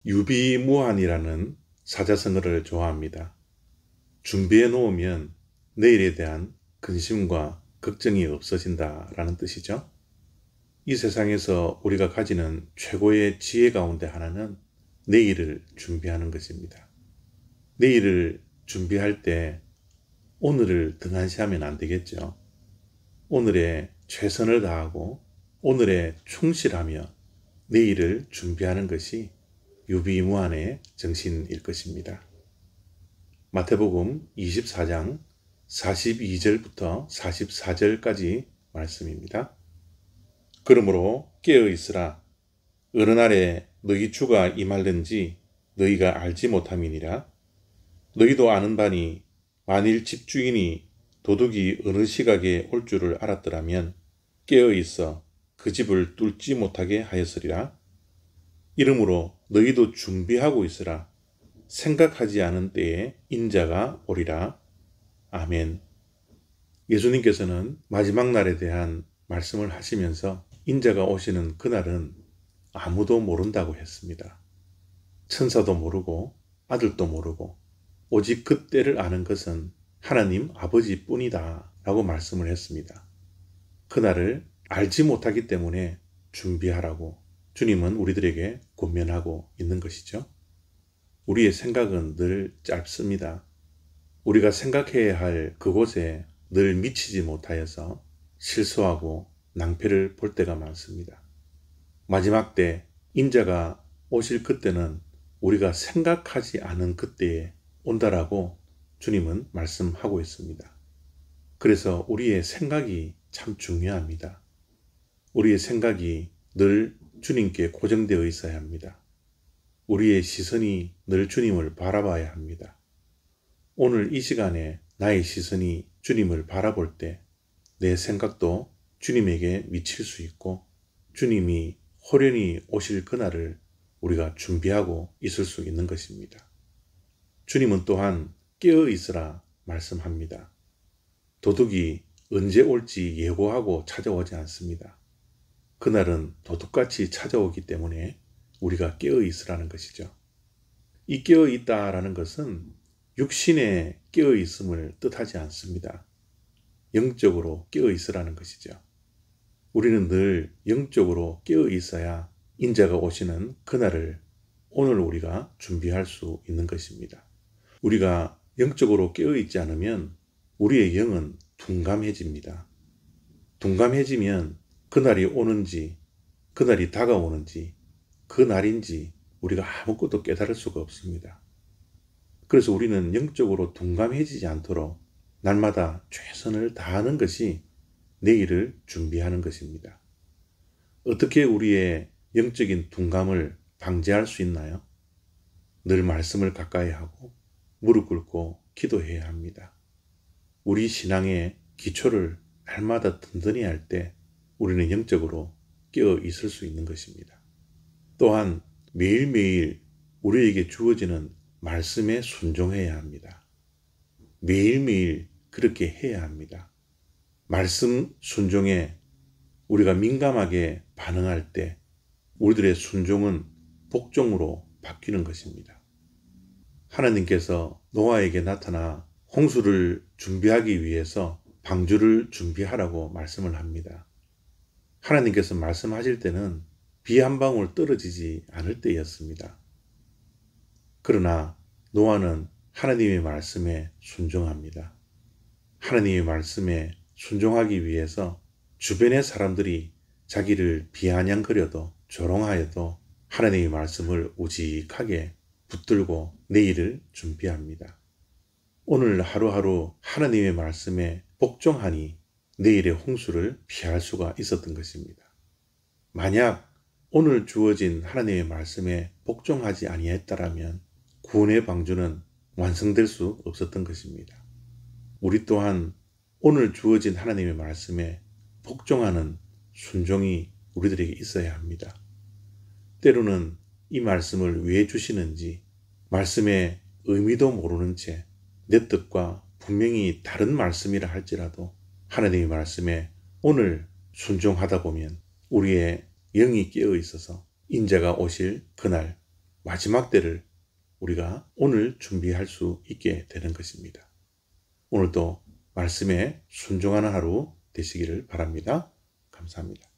유비무환이라는 사자성어를 좋아합니다. 준비해 놓으면 내일에 대한 근심과 걱정이 없어진다라는 뜻이죠. 이 세상에서 우리가 가지는 최고의 지혜 가운데 하나는 내일을 준비하는 것입니다. 내일을 준비할 때 오늘을 등한시하면 안 되겠죠. 오늘에 최선을 다하고 오늘에 충실하며 내일을 준비하는 것이 유비무환의 정신일 것입니다. 마태복음 24장 42절부터 44절까지 말씀입니다. 그러므로 깨어 있으라. 어느 날에 너희 주가 임할는지 너희가 알지 못함이니라. 너희도 아는 바니 만일 집주인이 도둑이 어느 시각에 올 줄을 알았더라면 깨어 있어 그 집을 뚫지 못하게 하였으리라. 이러므로 너희도 준비하고 있으라. 생각하지 않은 때에 인자가 오리라. 아멘. 예수님께서는 마지막 날에 대한 말씀을 하시면서 인자가 오시는 그날은 아무도 모른다고 했습니다. 천사도 모르고 아들도 모르고 오직 그 때를 아는 것은 하나님 아버지뿐이다 라고 말씀을 했습니다. 그날을 알지 못하기 때문에 준비하라고 주님은 우리들에게 권면하고 있는 것이죠. 우리의 생각은 늘 짧습니다. 우리가 생각해야 할 그곳에 늘 미치지 못하여서 실수하고 낭패를 볼 때가 많습니다. 마지막 때 인자가 오실 그때는 우리가 생각하지 않은 그때에 온다라고 주님은 말씀하고 있습니다. 그래서 우리의 생각이 참 중요합니다. 우리의 생각이 늘 주님께 고정되어 있어야 합니다. 우리의 시선이 늘 주님을 바라봐야 합니다. 오늘 이 시간에 나의 시선이 주님을 바라볼 때 내 생각도 주님에게 미칠 수 있고 주님이 호련히 오실 그날을 우리가 준비하고 있을 수 있는 것입니다. 주님은 또한 깨어 있으라 말씀합니다. 도둑이 언제 올지 예고하고 찾아오지 않습니다. 그날은 도둑같이 찾아오기 때문에 우리가 깨어 있으라는 것이죠. 이 깨어 있다라는 것은 육신에 깨어 있음을 뜻하지 않습니다. 영적으로 깨어 있으라는 것이죠. 우리는 늘 영적으로 깨어 있어야 인자가 오시는 그날을 오늘 우리가 준비할 수 있는 것입니다. 우리가 영적으로 깨어 있지 않으면 우리의 영은 둔감해집니다. 둔감해지면 그날이 오는지 그날이 다가오는지 그 날인지 우리가 아무것도 깨달을 수가 없습니다. 그래서 우리는 영적으로 둔감해지지 않도록 날마다 최선을 다하는 것이 내일을 준비하는 것입니다. 어떻게 우리의 영적인 둔감을 방지할 수 있나요? 늘 말씀을 가까이 하고 무릎 꿇고 기도해야 합니다. 우리 신앙의 기초를 날마다 든든히 할 때 우리는 영적으로 깨어 있을 수 있는 것입니다. 또한 매일매일 우리에게 주어지는 말씀에 순종해야 합니다. 매일매일 그렇게 해야 합니다. 말씀 순종에 우리가 민감하게 반응할 때 우리들의 순종은 복종으로 바뀌는 것입니다. 하나님께서 노아에게 나타나 홍수를 준비하기 위해서 방주를 준비하라고 말씀을 합니다. 하나님께서 말씀하실 때는 비 한 방울 떨어지지 않을 때였습니다. 그러나 노아는 하나님의 말씀에 순종합니다. 하나님의 말씀에 순종하기 위해서 주변의 사람들이 자기를 비아냥거려도 조롱하여도 하나님의 말씀을 우직하게 붙들고 내일을 준비합니다. 오늘 하루하루 하나님의 말씀에 복종하니 내일의 홍수를 피할 수가 있었던 것입니다. 만약 오늘 주어진 하나님의 말씀에 복종하지 아니했다라면 구원의 방주는 완성될 수 없었던 것입니다. 우리 또한 오늘 주어진 하나님의 말씀에 복종하는 순종이 우리들에게 있어야 합니다. 때로는 이 말씀을 왜 주시는지 말씀의 의미도 모르는 채 내 뜻과 분명히 다른 말씀이라 할지라도 하나님의 말씀에 오늘 순종하다 보면 우리의 영이 깨어 있어서 인자가 오실 그날 마지막 때를 우리가 오늘 준비할 수 있게 되는 것입니다. 오늘도 말씀에 순종하는 하루 되시기를 바랍니다. 감사합니다.